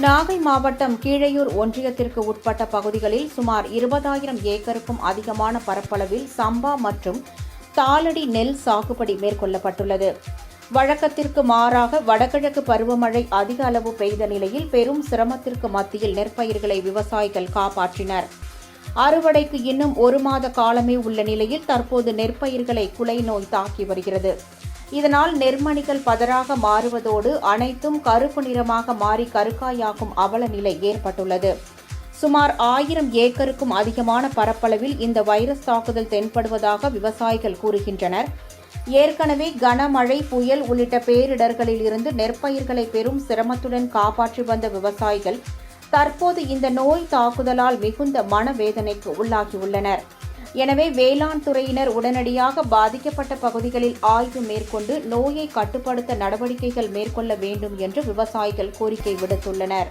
நாகை மாவட்டம் கீழையூர் ஒன்றியத்திற்கு உட்பட்ட பகுதிகளில் சுமார் 20,000 ஏக்கருக்கும் அதிகமான பரப்பளவில் சம்பா மற்றும் தாளடி நெல் சாகுபடி மேற்கொள்ளப்பட்டுள்ளது. வழக்கத்திற்கு மாறாக வடகிழக்கு பருவமழை அதிக அளவு பெய்த நிலையில் பெரும் சிரமத்திற்கு மத்தியில் நெற்பயிர்களை விவசாயிகள் காப்பாற்றினர். அறுவடைக்கு இன்னும் 1 மாத காலமே உள்ள நிலையில் தற்போது நெற்பயிர்களை குலை நோய் தாக்கி வருகிறது. இதனால் நெற்மணிகள் பதராக மாறுவதோடு அனைத்தும் கருப்பு நிறமாக மாறி கருக்காயாகும் அவல நிலை ஏற்பட்டுள்ளது. சுமார் 1000 ஏக்கருக்கும் அதிகமான பரப்பளவில் இந்த வைரஸ் தாக்குதல் தென்படுவதாக விவசாயிகள் கூறுகின்றனர். ஏற்கனவே கனமழை, புயல் உள்ளிட்ட பேரிடர்களில் இருந்து நெற்பயிர்களை பெரும் சிரமத்துடன் காப்பாற்றி வந்த விவசாயிகள் தற்போது இந்த நோய் தாக்குதலால் மிகுந்த மனவேதனைக்கு உள்ளாகியுள்ளனர். எனவே வேளாண் துறையினர் உடனடியாக பாதிக்கப்பட்ட பகுதிகளில் ஆய்வு மேற்கொண்டு நோயை கட்டுப்படுத்த நடவடிக்கைகள் மேற்கொள்ள வேண்டும் என்று விவசாயிகள் கோரிக்கை விடுத்துள்ளனர்.